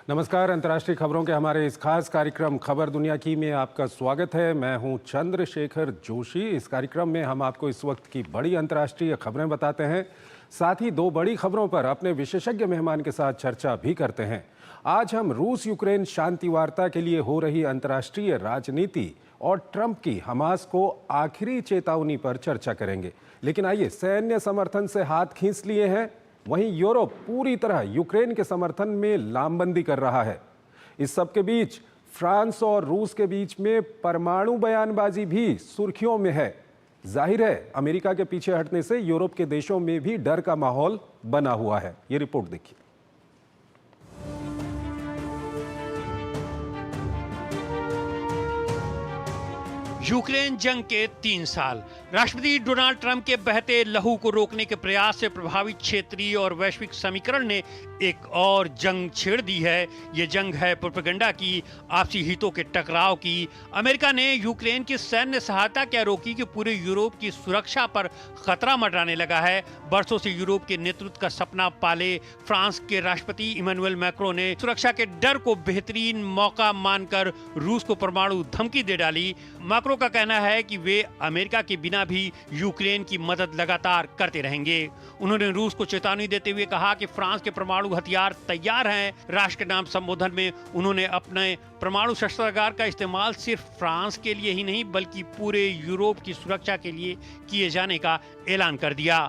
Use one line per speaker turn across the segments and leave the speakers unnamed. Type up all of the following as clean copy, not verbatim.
नमस्कार। अंतर्राष्ट्रीय खबरों के हमारे इस खास कार्यक्रम खबर दुनिया की में आपका स्वागत है। मैं हूं चंद्रशेखर जोशी। इस कार्यक्रम में हम आपको इस वक्त की बड़ी अंतर्राष्ट्रीय खबरें बताते हैं, साथ ही दो बड़ी खबरों पर अपने विशेषज्ञ मेहमान के साथ चर्चा भी करते हैं। आज हम रूस यूक्रेन शांति वार्ता के लिए हो रही अंतर्राष्ट्रीय राजनीति और ट्रंप की हमास को आखिरी चेतावनी पर चर्चा करेंगे। लेकिन आइए, सैन्य समर्थन से हाथ खींच लिए हैं, वहीं यूरोप पूरी तरह यूक्रेन के समर्थन में लामबंदी कर रहा है। इस सब के बीच फ्रांस और रूस के बीच में परमाणु बयानबाजी भी सुर्खियों में है। जाहिर है, अमेरिका के पीछे हटने से यूरोप के देशों में भी डर का माहौल बना हुआ है। ये रिपोर्ट देखिए।
यूक्रेन जंग के 3 साल। राष्ट्रपति डोनाल्ड ट्रंप के बहते लहू को रोकने के प्रयास से प्रभावित क्षेत्रीय और वैश्विक समीकरण ने एक और जंग छेड़ दी है। ये जंग है प्रोपेगेंडा की, आपसी हितों के टकराव की। अमेरिका ने यूक्रेन की सैन्य सहायता क्या रोकी कि पूरे यूरोप की सुरक्षा पर खतरा मंडराने लगा है। बरसों से यूरोप के नेतृत्व का सपना पाले फ्रांस के राष्ट्रपति इमैनुअल मैक्रों ने सुरक्षा के डर को बेहतरीन मौका मानकर रूस को परमाणु धमकी दे डाली। मैक्रो का कहना है कि वे अमेरिका के बिना भी यूक्रेन की मदद लगातार करते रहेंगे। उन्होंने रूस को चेतावनी देते हुए कहा कि फ्रांस के परमाणु हथियार तैयार हैं। राष्ट्र के नाम संबोधन में उन्होंने अपने परमाणु शस्त्रागार का इस्तेमाल सिर्फ फ्रांस के लिए ही नहीं बल्कि पूरे यूरोप की सुरक्षा के लिए किए जाने का ऐलान कर दिया।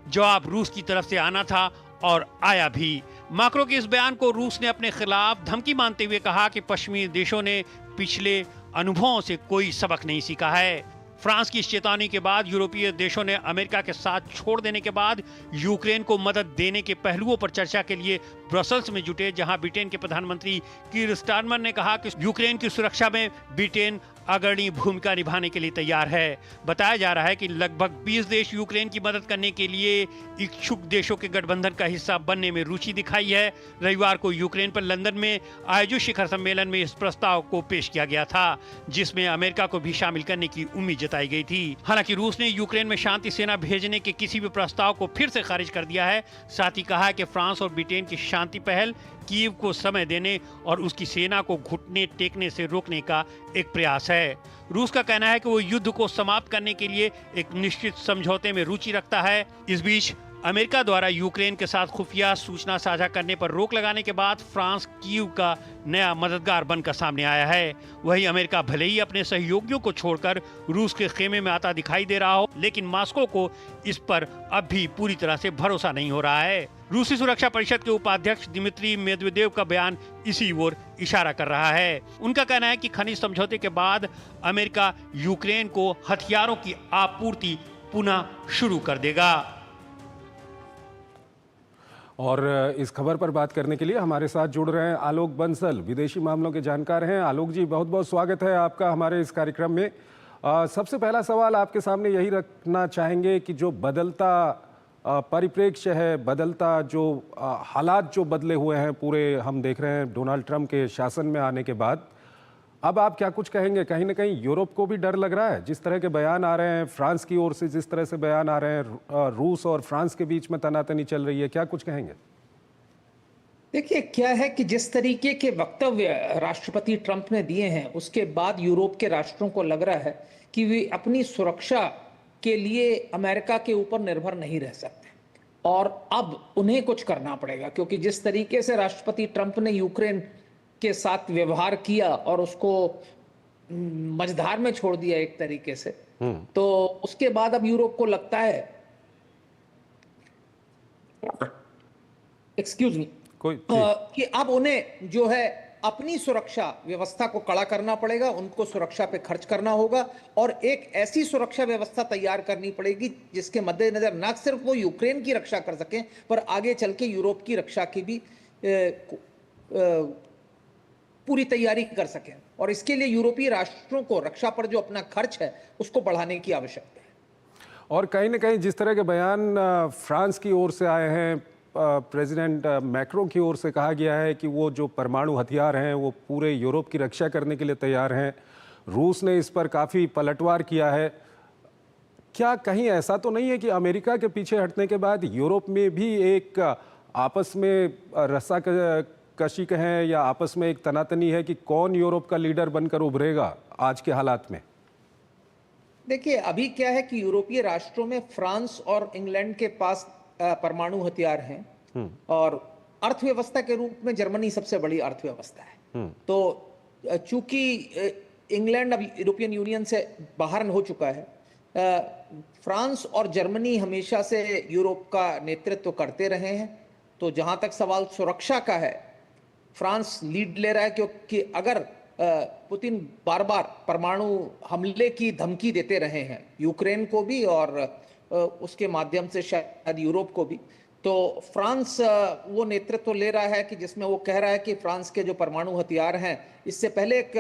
जवाब रूस की तरफ से आना था और आया भी। मैक्रो के इस बयान को रूस ने अपने खिलाफ धमकी मानते हुए कहा कि पश्चिमी देशों ने पिछले अनुभवों से कोई सबक नहीं सीखा है। फ्रांस की इस चेतावनी के बाद यूरोपीय देशों ने अमेरिका के साथ छोड़ देने के बाद यूक्रेन को मदद देने के पहलुओं पर चर्चा के लिए ब्रसल्स में जुटे, जहां ब्रिटेन के प्रधानमंत्री कीर स्टारमर ने कहा कि यूक्रेन की सुरक्षा में ब्रिटेन अग्रणी भूमिका निभाने के लिए तैयार है। बताया जा रहा है कि लगभग 20 देश यूक्रेन की मदद करने के लिए इच्छुक देशों के गठबंधन का हिस्सा बनने में रुचि दिखाई है। रविवार को यूक्रेन पर लंदन में आयोजित शिखर सम्मेलन में इस प्रस्ताव को पेश किया गया था, जिसमें अमेरिका को भी शामिल करने की उम्मीद जताई गई थी। हालांकि रूस ने यूक्रेन में शांति सेना भेजने के किसी भी प्रस्ताव को फिर से खारिज कर दिया है। साथ ही कहा है कि फ्रांस और ब्रिटेन की शांति पहल कीव को समय देने और उसकी सेना को घुटने टेकने से रोकने का एक प्रयास है। रूस का कहना है कि वो युद्ध को समाप्त करने के लिए एक निश्चित समझौते में रुचि रखता है। इस बीच अमेरिका द्वारा यूक्रेन के साथ खुफिया सूचना साझा करने पर रोक लगाने के बाद फ्रांस कीव का नया मददगार बनकर सामने आया है। वहीं अमेरिका भले ही अपने सहयोगियों को छोड़कर रूस के खेमे में आता दिखाई दे रहा हो, लेकिन मॉस्को को इस पर अब भी पूरी तरह से भरोसा नहीं हो रहा है। रूसी सुरक्षा परिषद के उपाध्यक्ष दिमित्री मेदवेदेव का बयान इसी ओर इशारा कर रहा है। उनका कहना है कि खनिज समझौते के बाद अमेरिका यूक्रेन को हथियारों की आपूर्ति पुनः शुरू कर देगा।
और इस खबर पर बात करने के लिए हमारे साथ जुड़ रहे हैं आलोक बंसल, विदेशी मामलों के जानकार हैं। आलोक जी, बहुत बहुत स्वागत है आपका हमारे इस कार्यक्रम में। सबसे पहला सवाल आपके सामने यही रखना चाहेंगे कि जो बदलता परिप्रेक्ष्य है, बदलता जो हालात जो बदले हुए हैं पूरे, हम देख रहे हैं डोनाल्ड ट्रंप के शासन में आने के बाद, अब आप क्या कुछ कहेंगे? कहीं ना कहीं यूरोप को भी डर लग रहा है, जिस तरह के बयान आ रहे हैं फ्रांस की ओर से, जिस तरह से बयान आ रहे हैं, रूस और फ्रांस के बीच में तनातनी चल रही है, क्या कुछ कहेंगे?
देखिए, क्या है कि जिस तरीके के वक्तव्य राष्ट्रपति ट्रंप ने दिए हैं, उसके बाद यूरोप के राष्ट्रों को लग रहा है कि वे अपनी सुरक्षा के लिए अमेरिका के ऊपर निर्भर नहीं रह सकते और अब उन्हें कुछ करना पड़ेगा, क्योंकि जिस तरीके से राष्ट्रपति ट्रंप ने यूक्रेन के साथ व्यवहार किया और उसको मझधार में छोड़ दिया एक तरीके से, तो उसके बाद अब यूरोप को लगता है, एक्सक्यूज मी, कि अब उन्हें जो है अपनी सुरक्षा व्यवस्था को कड़ा करना पड़ेगा, उनको सुरक्षा पे खर्च करना होगा और एक ऐसी सुरक्षा व्यवस्था तैयार करनी पड़ेगी जिसके मद्देनजर न सिर्फ वो यूक्रेन की रक्षा कर सकें पर आगे चल के यूरोप की रक्षा की भी पूरी तैयारी कर सकें। और इसके लिए यूरोपीय राष्ट्रों को रक्षा पर जो अपना खर्च है उसको बढ़ाने की आवश्यकता है।
और कहीं ना कहीं जिस तरह के बयान फ्रांस की ओर से आए हैं, प्रेसिडेंट मैक्रो की ओर से कहा गया है कि वो जो परमाणु हथियार हैं वो पूरे यूरोप की रक्षा करने के लिए तैयार हैं। रूस ने इस पर काफ़ी पलटवार किया है। क्या कहीं ऐसा तो नहीं है कि अमेरिका के पीछे हटने के बाद यूरोप में भी एक आपस में कशी कहें या आपस में एक तनातनी है कि कौन यूरोप का लीडर बनकर उभरेगा आज के हालात में?
देखिए, अभी क्या है कि यूरोपीय राष्ट्रों में फ्रांस और इंग्लैंड के पास परमाणु हथियार हैं और अर्थव्यवस्था के रूप में जर्मनी सबसे बड़ी अर्थव्यवस्था है। तो चूंकि इंग्लैंड अब यूरोपियन यूनियन से बाहर हो चुका है, फ्रांस और जर्मनी हमेशा से यूरोप का नेतृत्व करते रहे हैं। तो जहां तक सवाल सुरक्षा का है, फ्रांस लीड ले रहा है, क्योंकि अगर पुतिन बार बार परमाणु हमले की धमकी देते रहे हैं यूक्रेन को भी और उसके माध्यम से शायद यूरोप को भी, तो फ्रांस वो नेतृत्व ले रहा है कि जिसमें वो कह रहा है कि फ्रांस के जो परमाणु हथियार हैं, इससे पहले एक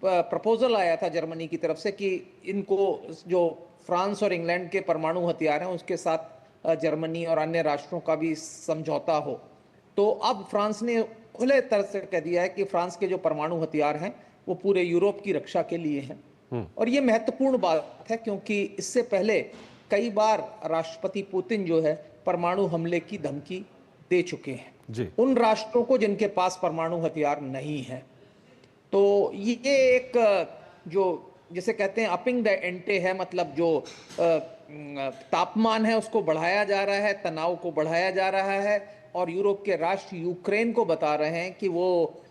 प्रपोजल आया था जर्मनी की तरफ से कि इनको जो फ्रांस और इंग्लैंड के परमाणु हथियार हैं उसके साथ जर्मनी और अन्य राष्ट्रों का भी समझौता हो। तो अब फ्रांस ने खुले तरह से कह दिया है कि फ्रांस के जो परमाणु हथियार हैं वो पूरे यूरोप की रक्षा के लिए हैं। और ये महत्वपूर्ण बात है, क्योंकि इससे पहले कई बार राष्ट्रपति पुतिन जो है परमाणु हमले की धमकी दे चुके हैं उन राष्ट्रों को जिनके पास परमाणु हथियार नहीं है। तो ये एक जो जिसे कहते हैं अपिंग द एंटे है, मतलब जो तापमान है उसको बढ़ाया जा रहा है, तनाव को बढ़ाया जा रहा है। और यूरोप के राष्ट्र यूक्रेन को बता रहे हैं कि वो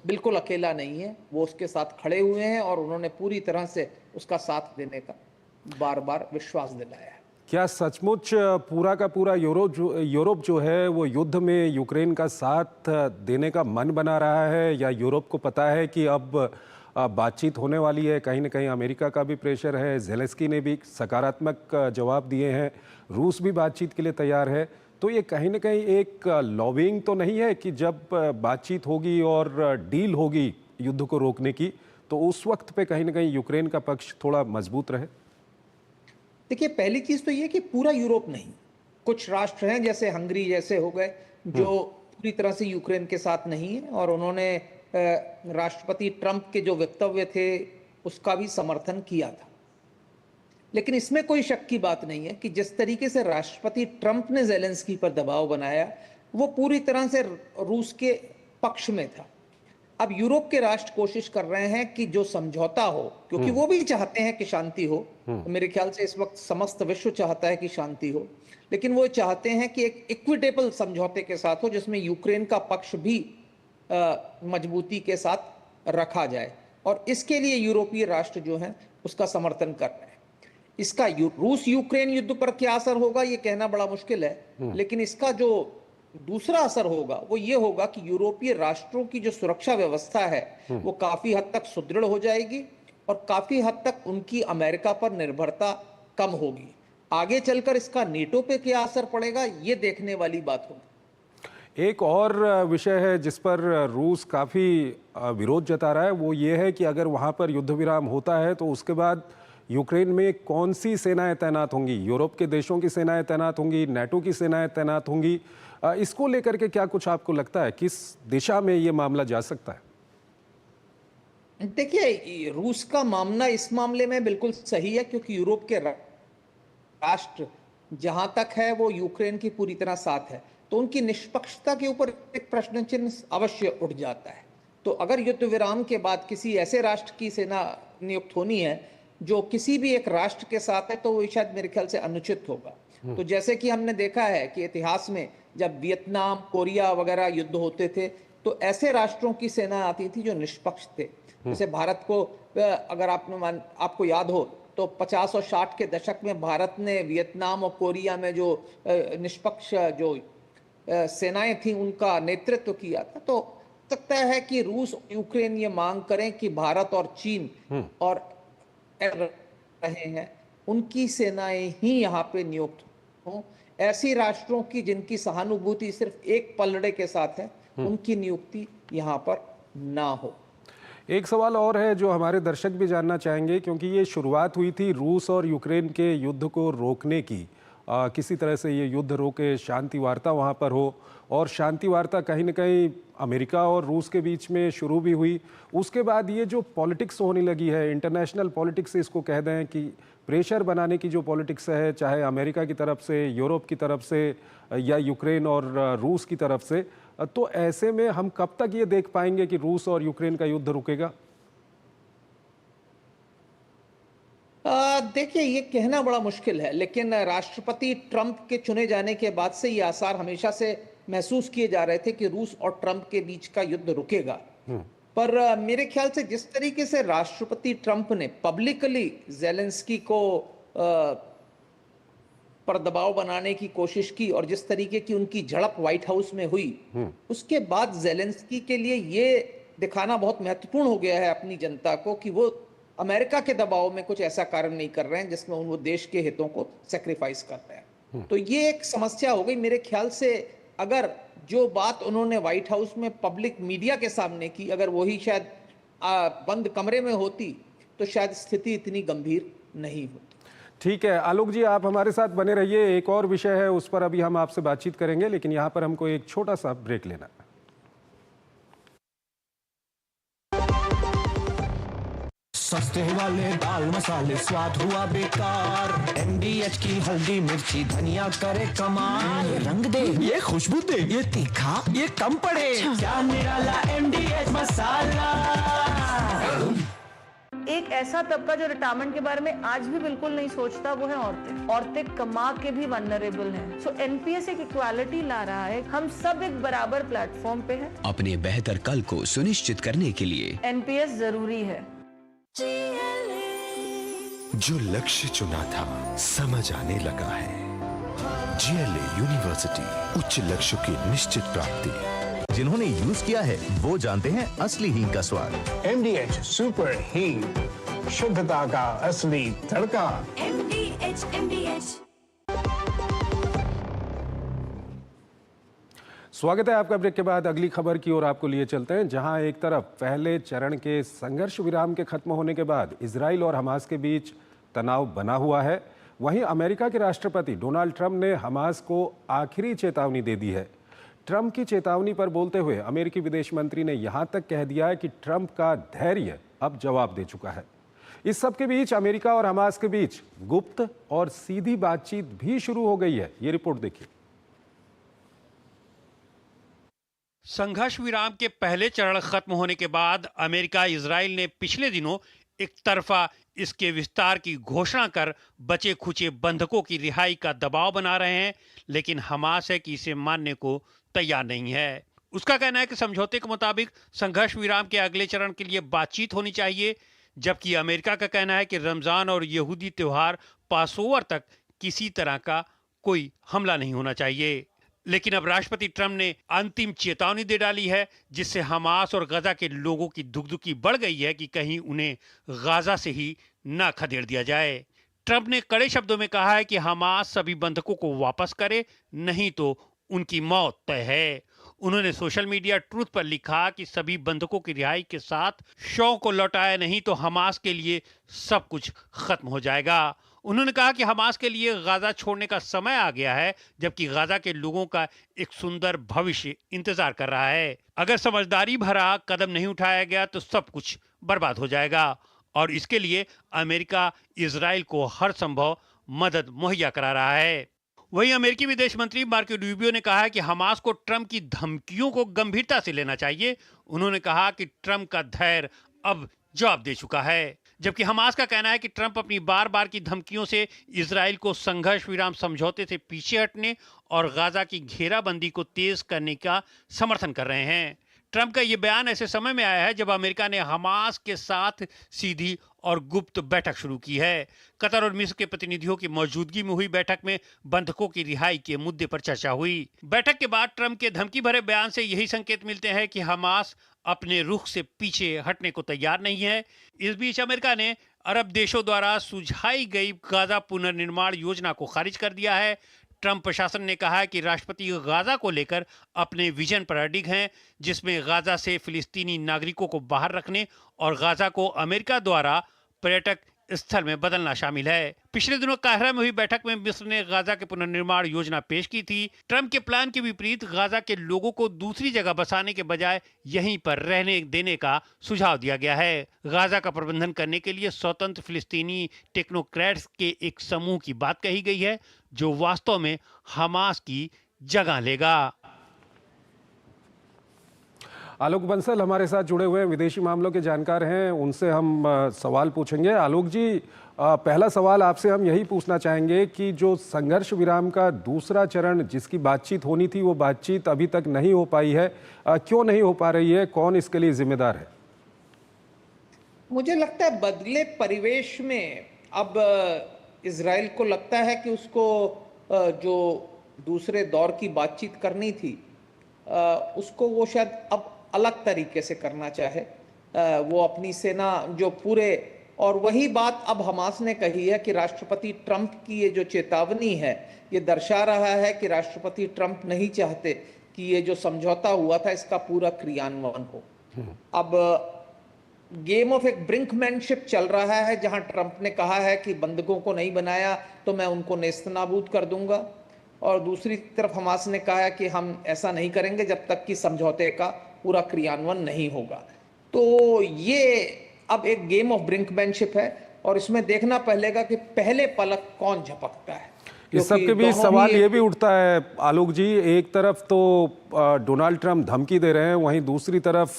बिल्कुल अकेला नहीं है, वो उसके साथ खड़े हुए हैं और उन्होंने पूरी तरह से उसका साथ देने का बार बार विश्वास दिलाया है।
क्या सचमुच पूरा का पूरा यूरोप जो है वो युद्ध में यूक्रेन का साथ देने का मन बना रहा है, या यूरोप को पता है कि अब बातचीत होने वाली है? कहीं ना कहीं अमेरिका का भी प्रेशर है, ज़ेलेंस्की ने भी सकारात्मक जवाब दिए हैं, रूस भी बातचीत के लिए तैयार है। तो ये कहीं ना कहीं एक लॉबिंग तो नहीं है कि जब बातचीत होगी और डील होगी युद्ध को रोकने की, तो उस वक्त पे कहीं ना कहीं यूक्रेन का पक्ष थोड़ा मजबूत रहे?
देखिए, पहली चीज तो ये कि पूरा यूरोप नहीं, कुछ राष्ट्र हैं जैसे हंगरी जैसे हो गए जो पूरी तरह से यूक्रेन के साथ नहीं है, और उन्होंने राष्ट्रपति ट्रंप के जो वक्तव्य थे उसका भी समर्थन किया था। लेकिन इसमें कोई शक की बात नहीं है कि जिस तरीके से राष्ट्रपति ट्रंप ने ज़ेलेंस्की पर दबाव बनाया वो पूरी तरह से रूस के पक्ष में था। अब यूरोप के राष्ट्र कोशिश कर रहे हैं कि जो समझौता हो, क्योंकि वो भी चाहते हैं कि शांति हो। तो मेरे ख्याल से इस वक्त समस्त विश्व चाहता है कि शांति हो, लेकिन वो चाहते हैं कि एक इक्विटेबल समझौते के साथ हो जिसमें यूक्रेन का पक्ष भी मजबूती के साथ रखा जाए, और इसके लिए यूरोपीय राष्ट्र जो हैं उसका समर्थन कर रहे हैं। इसका रूस यूक्रेन युद्ध पर क्या असर होगा ये कहना बड़ा मुश्किल है, लेकिन इसका जो दूसरा असर होगा वो ये होगा कि यूरोपीय राष्ट्रों की जो सुरक्षा व्यवस्था है वो काफी हद तक सुदृढ़ हो जाएगी और काफी हद तक उनकी अमेरिका पर निर्भरता कम होगी। आगे चलकर इसका नेटो पे क्या असर पड़ेगा ये देखने वाली बात होगी।
एक और विषय है जिस पर रूस काफ़ी विरोध जता रहा है, वो ये है कि अगर वहाँ पर युद्ध विराम होता है तो उसके बाद यूक्रेन में कौन सी सेनाएं तैनात होंगी? यूरोप के देशों की सेनाएं तैनात होंगी, नाटो की सेनाएं तैनात होंगी? इसको लेकर के क्या कुछ आपको लगता है, किस दिशा में ये मामला जा सकता है?
देखिए, रूस का मामला इस मामले में बिल्कुल सही है, क्योंकि यूरोप के राष्ट्र जहां तक है वो यूक्रेन की पूरी तरह साथ है, तो उनकी निष्पक्षता के ऊपर एक प्रश्न चिन्ह अवश्य उठ जाता है। तो अगर युद्ध विराम के बाद किसी ऐसे राष्ट्र की सेना नियुक्त होनी है जो किसी भी एक राष्ट्र के साथ है, तो वो शायद मेरे ख्याल से अनुचित होगा। तो जैसे कि हमने देखा है कि इतिहास में जब वियतनाम, कोरिया वगैरह युद्ध होते थे तो ऐसे राष्ट्रों की सेना आती थी जो निष्पक्ष थे। जैसे भारत को अगर आपको याद हो तो 50 और 60 के दशक में भारत ने वियतनाम और कोरिया में जो निष्पक्ष जो सेनाएं थी उनका नेतृत्व किया था। तो सकता है कि रूस और यूक्रेन ये मांग करें कि भारत और चीन और रहे हैं उनकी सेनाएं ही यहाँ पे नियुक्त हों। ऐसी राष्ट्रों की जिनकी सहानुभूति सिर्फ एक पलड़े के साथ है उनकी नियुक्ति यहाँ पर ना हो।
एक सवाल और है जो हमारे दर्शक भी जानना चाहेंगे, क्योंकि ये शुरुआत हुई थी रूस और यूक्रेन के युद्ध को रोकने की, किसी तरह से ये युद्ध रोके, शांति वार्ता वहाँ पर हो। और शांति वार्ता कहीं ना कहीं अमेरिका और रूस के बीच में शुरू भी हुई। उसके बाद ये जो पॉलिटिक्स होने लगी है, इंटरनेशनल पॉलिटिक्स इसको कह दें, कि प्रेशर बनाने की जो पॉलिटिक्स है, चाहे अमेरिका की तरफ से, यूरोप की तरफ से या यूक्रेन और रूस की तरफ से, तो ऐसे में हम कब तक ये देख पाएंगे कि रूस और यूक्रेन का युद्ध रुकेगा?
देखिए, ये कहना बड़ा मुश्किल है, लेकिन राष्ट्रपति ट्रंप के चुने जाने के बाद से ये आसार हमेशा से महसूस किए जा रहे थे कि रूस और ट्रंप के बीच का युद्ध रुकेगा। पर मेरे ख्याल से जिस तरीके से राष्ट्रपति ट्रंप ने पब्लिकली जेलेंस्की को पर दबाव बनाने की कोशिश की और जिस तरीके की उनकी झड़प व्हाइट हाउस में हुई, उसके बाद जेलेंस्की के लिए ये दिखाना बहुत महत्वपूर्ण हो गया है अपनी जनता को कि वो अमेरिका के दबाव में कुछ ऐसा कार्य नहीं कर रहे हैं जिसमें वो देश के हितों को सेक्रीफाइस कर रहे हैं। तो ये एक समस्या हो गई मेरे ख्याल से। अगर जो बात उन्होंने व्हाइट हाउस में पब्लिक मीडिया के सामने की, अगर वही शायद बंद कमरे में होती तो शायद स्थिति इतनी गंभीर नहीं होती।
ठीक है आलोक जी, आप हमारे साथ बने रहिए। एक और विषय है, उस पर अभी हम आपसे बातचीत करेंगे, लेकिन यहाँ पर हमको एक छोटा सा ब्रेक लेना है।
सस्ते वाले दाल मसाले स्वाद हुआ बेकार, MDH की हल्दी मिर्ची धनिया करे कमाल। ये रंग दे, ये खुशबू दे, ये तीखा, ये कम पड़े। क्या निराला MDH मसाला।
एक ऐसा तबका जो रिटायरमेंट के बारे में आज भी बिल्कुल नहीं सोचता, वो है औरतें। औरतें कमा के भी वल्नरेबल हैं। सो NPS एक इक्वालिटी ला रहा है, हम सब एक बराबर प्लेटफॉर्म पे हैं।
अपने बेहतर कल को सुनिश्चित करने के लिए
NPS जरूरी है।
जो लक्ष्य चुना था समझ आने लगा है। GLA यूनिवर्सिटी, उच्च लक्ष्य की निश्चित प्राप्ति।
जिन्होंने यूज किया है वो जानते हैं असली हींग का स्वाद।
MDH सुपर हींग, शुद्धता का असली तड़का।
MDH।
स्वागत है आपका। ब्रेक के बाद अगली खबर की ओर आपको लिए चलते हैं, जहां एक तरफ पहले चरण के संघर्ष विराम के खत्म होने के बाद इजराइल और हमास के बीच तनाव बना हुआ है, वहीं अमेरिका के राष्ट्रपति डोनाल्ड ट्रंप ने हमास को आखिरी चेतावनी दे दी है। ट्रंप की चेतावनी पर बोलते हुए अमेरिकी विदेश मंत्री ने यहां तक कह दिया है कि ट्रंप का धैर्य अब जवाब दे चुका है। इस सब के बीच अमेरिका और हमास के बीच गुप्त और सीधी बातचीत भी शुरू हो गई है। ये रिपोर्ट देखिए।
संघर्ष विराम के पहले चरण खत्म होने के बाद अमेरिका इजराइल ने पिछले दिनों एक तरफा इसके विस्तार की घोषणा कर बचे खुचे बंधकों की रिहाई का दबाव बना रहे हैं, लेकिन हमास है कि इसे मानने को तैयार नहीं है। उसका कहना है कि समझौते के मुताबिक संघर्ष विराम के अगले चरण के लिए बातचीत होनी चाहिए, जबकि अमेरिका का कहना है कि रमजान और यहूदी त्योहार पासओवर तक किसी तरह का कोई हमला नहीं होना चाहिए। लेकिन अब राष्ट्रपति ट्रंप ने अंतिम चेतावनी दे डाली है, जिससे हमास और गजा के लोगों की दुखदुखी बढ़ गई है कि कहीं उन्हें गाजा से ही ना खदेड़ दिया जाए। ट्रंप ने कड़े शब्दों में कहा है कि हमास सभी बंधकों को वापस करे, नहीं तो उनकी मौत तय है। उन्होंने सोशल मीडिया ट्रूथ पर लिखा कि सभी बंधकों की रिहाई के साथ शव को लौटाया नहीं तो हमास के लिए सब कुछ खत्म हो जाएगा। उन्होंने कहा कि हमास के लिए गाजा छोड़ने का समय आ गया है, जबकि गाजा के लोगों का एक सुंदर भविष्य इंतजार कर रहा है। अगर समझदारी भरा कदम नहीं उठाया गया तो सब कुछ बर्बाद हो जाएगा, और इसके लिए अमेरिका इजराइल को हर संभव मदद मुहैया करा रहा है। वहीं अमेरिकी विदेश मंत्री मार्को रूबियो ने कहा है कि हमास को ट्रंप की धमकियों को गंभीरता से लेना चाहिए। उन्होंने कहा कि ट्रंप का धैर्य अब जवाब दे चुका है, जबकि हमास का कहना है कि ट्रंप अपनी बार बार की धमकियों से इजराइल को संघर्ष विराम समझौते से पीछे हटने और गाजा की घेराबंदी को तेज करने का समर्थन कर रहे हैं। ट्रंप का यह बयान ऐसे समय में आया है जब अमेरिका ने हमास के साथ सीधी और गुप्त बैठक शुरू की है। कतर और मिस्र के प्रतिनिधियों की मौजूदगी में हुई बैठक में बंधकों की रिहाई के मुद्दे पर चर्चा हुई। बैठक के बाद ट्रंप के धमकी भरे बयान से यही संकेत मिलते हैं कि हमास अपने रुख से पीछे हटने को तैयार नहीं है। इस बीच अमेरिका ने अरब देशों द्वारा सुझाई गई गाजा पुनर्निर्माण योजना को खारिज कर दिया है। ट्रंप प्रशासन ने कहा है कि राष्ट्रपति गाजा को लेकर अपने विजन पर अडिग हैं, जिसमें गाजा से फिलिस्तीनी नागरिकों को बाहर रखने और गाजा को अमेरिका द्वारा पर्यटक स्थल में बदलना शामिल है। पिछले दिनों काहिरा में हुई बैठक में मिस्र ने गाजा के पुनर्निर्माण योजना पेश की थी। ट्रंप के प्लान के विपरीत गाजा के लोगों को दूसरी जगह बसाने के बजाय यहीं पर रहने देने का सुझाव दिया गया है। गाजा का प्रबंधन करने के लिए स्वतंत्र फिलिस्तीनी टेक्नोक्रेट्स के एक समूह की बात कही गई है, जो वास्तव में हमास की जगह लेगा।
आलोक बंसल हमारे साथ जुड़े हुए हैं, विदेशी मामलों के जानकार हैं, उनसे हम सवाल पूछेंगे। आलोक जी, पहला सवाल आपसे हम यही पूछना चाहेंगे कि जो संघर्ष विराम का दूसरा चरण जिसकी बातचीत होनी थी, वो बातचीत अभी तक नहीं हो पाई है, क्यों नहीं हो पा रही है? कौन इसके लिए जिम्मेदार है?
मुझे लगता है बदले परिवेश में अब इजराइल को लगता है कि उसको जो दूसरे दौर की बातचीत करनी थी उसको वो शायद अब अलग तरीके से करना चाहे। वो अपनी सेना जो पूरे, और वही बात अब हमास ने कही है कि राष्ट्रपति ट्रंप की ये जो चेतावनी है, ये दर्शा रहा है कि राष्ट्रपति ट्रंप नहीं चाहते कि ये जो समझौता हुआ था इसका पूरा क्रियान्वयन हो। अब गेम ऑफ एक ब्रिंकमैनशिप चल रहा है, जहां ट्रंप ने कहा है कि बंधकों को नहीं बनाया तो मैं उनको नेस्तनाबूद कर दूंगा, और दूसरी तरफ हमास ने कहा है कि हम ऐसा नहीं करेंगे जब तक कि समझौते का पूरा क्रियान्वयन नहीं होगा। तो ये अब एक गेम ऑफ ब्रिंकमैनशिप है, और इसमें देखना पड़ेगा कि पहले पलक कौन झपकता है।
इस सब के बीच सवाल ये भी उठता है आलोक जी, एक तरफ तो डोनाल्ड ट्रंप धमकी दे रहे हैं, वहीं दूसरी तरफ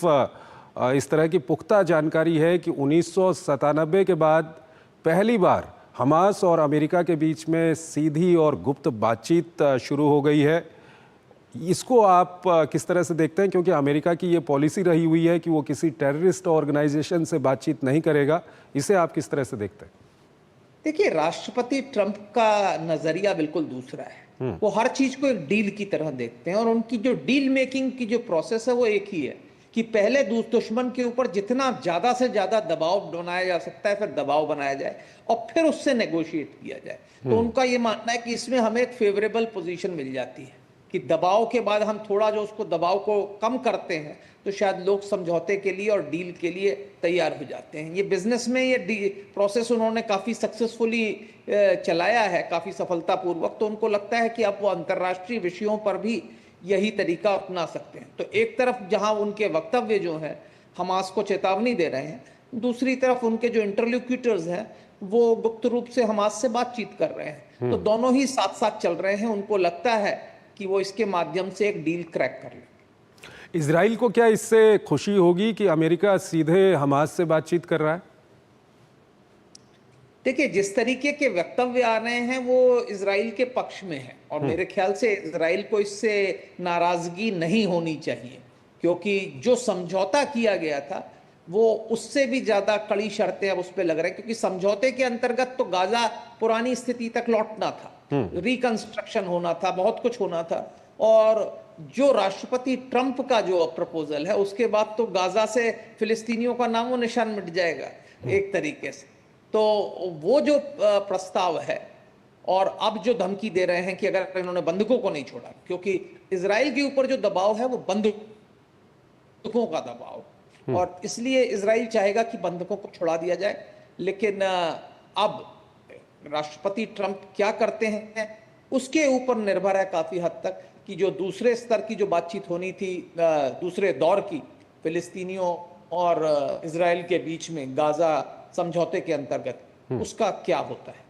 इस तरह की पुख्ता जानकारी है कि 1997 के बाद पहली बार हमास और अमेरिका के बीच में सीधी और गुप्त बातचीत शुरू हो गई है। इसको आप किस तरह से देखते हैं? क्योंकि अमेरिका की ये पॉलिसी रही हुई है कि वो किसी टेररिस्ट ऑर्गेनाइजेशन से बातचीत नहीं करेगा। इसे आप किस तरह से देखते हैं?
देखिए, राष्ट्रपति ट्रंप का नजरिया बिल्कुल दूसरा है। वो हर चीज को एक डील की तरह देखते हैं, और उनकी जो डील मेकिंग की जो प्रोसेस है वो एक ही है कि पहले दुश्मन के ऊपर जितना ज्यादा से ज्यादा दबाव बनाया जा सकता है, फिर दबाव बनाया जाए और फिर उससे नेगोशिएट किया जाए। तो उनका ये मानना है कि इसमें हमें एक फेवरेबल पोजीशन मिल जाती है कि दबाव के बाद हम थोड़ा जो उसको दबाव को कम करते हैं तो शायद लोग समझौते के लिए और डील के लिए तैयार हो जाते हैं। ये बिजनेस में ये प्रोसेस उन्होंने काफी सक्सेसफुली चलाया है, काफी सफलतापूर्वक। तो उनको लगता है कि अब वो अंतर्राष्ट्रीय विषयों पर भी यही तरीका अपना सकते हैं। तो एक तरफ जहां उनके वक्तव्य जो है हमास को चेतावनी दे रहे हैं, दूसरी तरफ उनके जो इंटरलोक्यूटर्स हैं वो गुप्त रूप से हमास से बातचीत कर रहे हैं। तो दोनों ही साथ साथ चल रहे हैं। उनको लगता है कि वो इसके माध्यम से एक डील क्रैक कर ले।
इजराइल को क्या इससे खुशी होगी कि अमेरिका सीधे हमास से बातचीत कर रहा है?
देखिए, जिस तरीके के वक्तव्य आ रहे हैं वो इजराइल के पक्ष में है, और मेरे ख्याल से इजराइल को इससे नाराजगी नहीं होनी चाहिए, क्योंकि जो समझौता किया गया था वो उससे भी ज्यादा कड़ी शर्तें अब उस पर लग रही हैं। क्योंकि समझौते के अंतर्गत तो गाजा पुरानी स्थिति तक लौटना था, रिकंस्ट्रक्शन होना था, बहुत कुछ होना था, और जो राष्ट्रपति ट्रंप का जो प्रपोजल है उसके बाद तो गाजा से फिलिस्तीनियों का नामो निशान मिट जाएगा एक तरीके से। तो वो जो प्रस्ताव है, और अब जो धमकी दे रहे हैं कि अगर इन्होंने बंधकों को नहीं छोड़ा, क्योंकि इजराइल के ऊपर जो दबाव है वो बंधकों का दबाव, और इसलिए इजराइल चाहेगा कि बंधकों को छुड़ा दिया जाए। लेकिन अब राष्ट्रपति ट्रंप क्या करते हैं उसके ऊपर निर्भर है काफी हद तक कि जो दूसरे स्तर की जो बातचीत होनी थी, दूसरे दौर की, फिलिस्तीनियों और इजराइल के बीच में गाजा समझौते के अंतर्गत, उसका क्या होता है।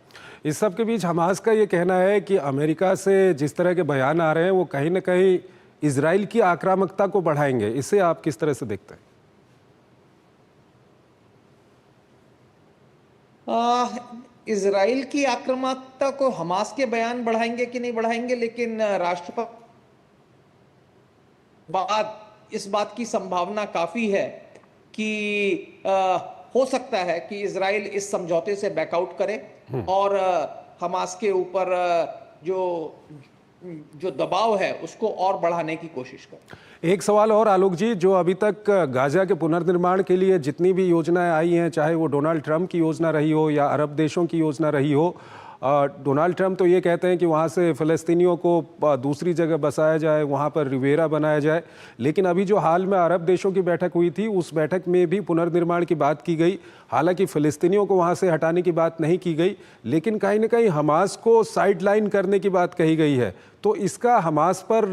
इस सब के बीच हमास का ये कहना है कि अमेरिका से जिस तरह के बयान आ रहे हैं वो कहीं ना कहीं इजराइल की आक्रामकता को बढ़ाएंगे। इसे आप किस तरह से देखते हैं?
इजराइल की आक्रामकता को हमास के बयान बढ़ाएंगे कि नहीं बढ़ाएंगे, लेकिन राष्ट्रपति बाद इस बात की संभावना काफी है कि हो सकता है कि इजराइल इस समझौते से बैकआउट करे और हमास के ऊपर जो दबाव है उसको और बढ़ाने की कोशिश करे।
एक सवाल और आलोक जी, जो अभी तक गाजा के पुनर्निर्माण के लिए जितनी भी योजनाएं आई हैं, चाहे वो डोनाल्ड ट्रंप की योजना रही हो या अरब देशों की योजना रही हो, डोनाल्ड ट्रंप तो ये कहते हैं कि वहाँ से फ़लस्तीनियों को दूसरी जगह बसाया जाए, वहाँ पर रिवेरा बनाया जाए, लेकिन अभी जो हाल में अरब देशों की बैठक हुई थी उस बैठक में भी पुनर्निर्माण की बात की गई। हालांकि फ़लस्तीनियों को वहाँ से हटाने की बात नहीं की गई, लेकिन कहीं ना कहीं हमास को साइडलाइन करने की बात कही गई है। तो इसका हमास पर,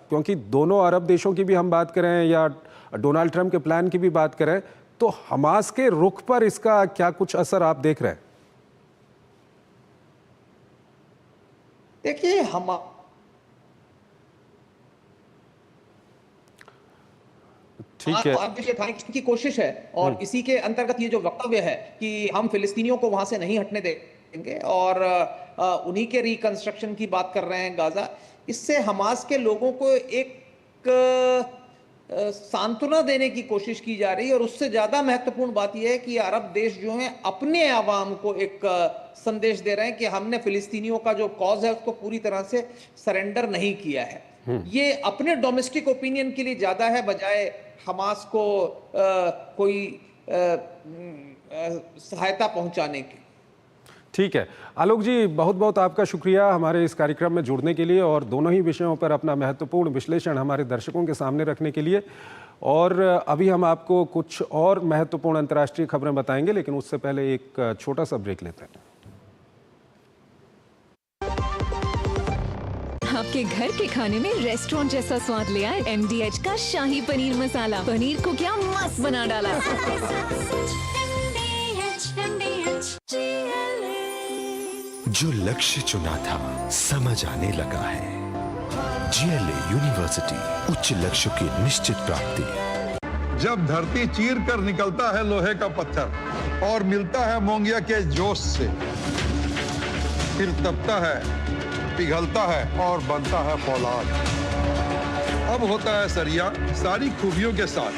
क्योंकि दोनों अरब देशों की भी हम बात करें या डोनाल्ड ट्रंप के प्लान की भी बात करें, तो हमास के रुख पर इसका क्या कुछ असर आप देख रहे हैं?
देखिए, हम
ठीक है,
की कोशिश है और इसी के अंतर्गत ये जो वक्तव्य है कि हम फिलिस्तीनियों को वहां से नहीं हटने देंगे और उन्हीं के रिकंस्ट्रक्शन की बात कर रहे हैं गाजा, इससे हमास के लोगों को एक सांत्वना देने की कोशिश की जा रही है। और उससे ज्यादा महत्वपूर्ण बात यह है कि अरब देश जो हैं अपने आवाम को एक संदेश दे रहे हैं कि हमने फिलिस्तीनियों का जो कॉज है उसको पूरी तरह से सरेंडर नहीं किया है। ये अपने डोमेस्टिक ओपिनियन के लिए ज्यादा है बजाय हमास को कोई सहायता पहुंचाने की।
ठीक है आलोक जी, बहुत बहुत आपका शुक्रिया हमारे इस कार्यक्रम में जुड़ने के लिए और दोनों ही विषयों पर अपना महत्वपूर्ण विश्लेषण हमारे दर्शकों के सामने रखने के लिए। और अभी हम आपको कुछ और महत्वपूर्ण अंतर्राष्ट्रीय खबरें बताएंगे, लेकिन उससे पहले एक छोटा सा ब्रेक लेते हैं।
आपके घर के खाने में रेस्टोरेंट जैसा स्वाद ले आए MDH का शाही पनीर मसाला। पनीर को क्या मस्त बना डाला।
जो लक्ष्य चुना था समझ आने लगा है। GLA यूनिवर्सिटी, उच्च लक्ष्य की निश्चित प्राप्ति।
जब धरती चीर कर निकलता है लोहे का पत्थर और मिलता है मोंगिया के जोश से, फिर तपता है, पिघलता है और बनता है फौलाद। अब होता है सरिया सारी खूबियों के साथ।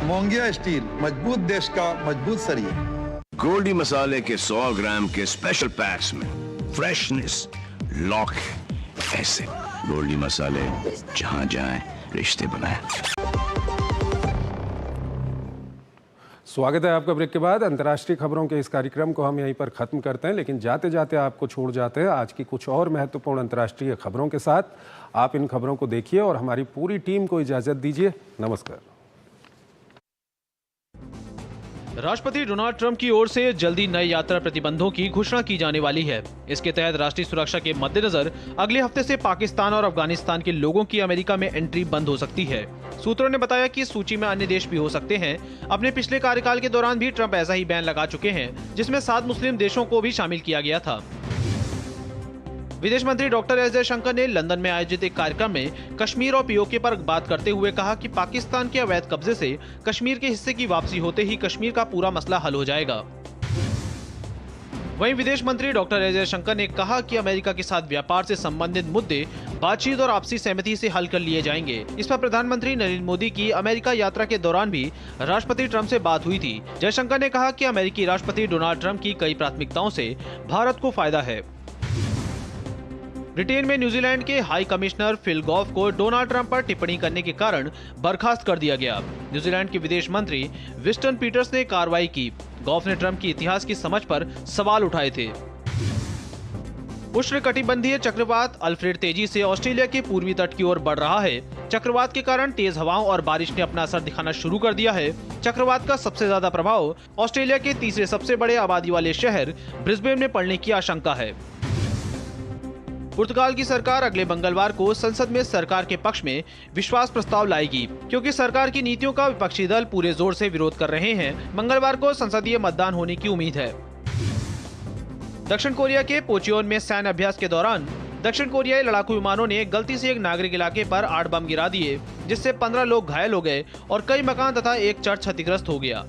मोंगिया स्टील, मजबूत देश का मजबूत सरिया।
गोल्डी मसाले के 100 ग्राम के स्पेशल पैक्स में फ्रेशनेस लॉक है। ऐसे गोल्डी मसाले जहां जाएं रिश्ते बनाएं।
स्वागत है आपका ब्रेक के बाद। अंतर्राष्ट्रीय खबरों के इस कार्यक्रम को हम यहीं पर ख़त्म करते हैं, लेकिन जाते जाते आपको छोड़ जाते हैं आज की कुछ और महत्वपूर्ण अंतर्राष्ट्रीय खबरों के साथ। आप इन खबरों को देखिए और हमारी पूरी टीम को इजाज़त दीजिए। नमस्कार।
राष्ट्रपति डोनाल्ड ट्रंप की ओर से जल्दी नए यात्रा प्रतिबंधों की घोषणा की जाने वाली है। इसके तहत राष्ट्रीय सुरक्षा के मद्देनजर अगले हफ्ते से पाकिस्तान और अफगानिस्तान के लोगों की अमेरिका में एंट्री बंद हो सकती है। सूत्रों ने बताया कि इस सूची में अन्य देश भी हो सकते हैं। अपने पिछले कार्यकाल के दौरान भी ट्रंप ऐसा ही बैन लगा चुके हैं, जिसमें 7 मुस्लिम देशों को भी शामिल किया गया था। विदेश मंत्री डॉक्टर एस जयशंकर ने लंदन में आयोजित एक कार्यक्रम में कश्मीर और POK पर बात करते हुए कहा कि पाकिस्तान के अवैध कब्जे से कश्मीर के हिस्से की वापसी होते ही कश्मीर का पूरा मसला हल हो जाएगा। वहीं विदेश मंत्री डॉक्टर एस जयशंकर ने कहा कि अमेरिका के साथ व्यापार से संबंधित मुद्दे बातचीत और आपसी सहमति से हल कर लिए जाएंगे। इस पर प्रधानमंत्री नरेंद्र मोदी की अमेरिका यात्रा के दौरान भी राष्ट्रपति ट्रंप से बात हुई थी। जयशंकर ने कहा कि अमेरिकी राष्ट्रपति डोनाल्ड ट्रंप की कई प्राथमिकताओं से भारत को फायदा है। ब्रिटेन में न्यूजीलैंड के हाई कमिश्नर फिल गॉफ को डोनाल्ड ट्रंप पर टिप्पणी करने के कारण बर्खास्त कर दिया गया। न्यूजीलैंड के विदेश मंत्री विस्टन पीटर्स ने कार्रवाई की। गॉफ ने ट्रंप की इतिहास की समझ पर सवाल उठाए थे। उष्णकटिबंधीय चक्रवात अल्फ्रेड तेजी से ऑस्ट्रेलिया के पूर्वी तट की ओर बढ़ रहा है। चक्रवात के कारण तेज हवाओं और बारिश ने अपना असर दिखाना शुरू कर दिया है। चक्रवात का सबसे ज्यादा प्रभाव ऑस्ट्रेलिया के तीसरे सबसे बड़े आबादी वाले शहर ब्रिस्बेन में पड़ने की आशंका है। पुर्तगाल की सरकार अगले मंगलवार को संसद में सरकार के पक्ष में विश्वास प्रस्ताव लाएगी, क्योंकि सरकार की नीतियों का विपक्षी दल पूरे जोर से विरोध कर रहे हैं। मंगलवार को संसदीय मतदान होने की उम्मीद है। दक्षिण कोरिया के पोचियोन में सैन्य अभ्यास के दौरान दक्षिण कोरियाई लड़ाकू विमानों ने गलती से एक नागरिक इलाके पर 8 बम गिरा दिए, जिससे 15 लोग घायल हो गए और कई मकान तथा एक चर्च क्षतिग्रस्त हो गया।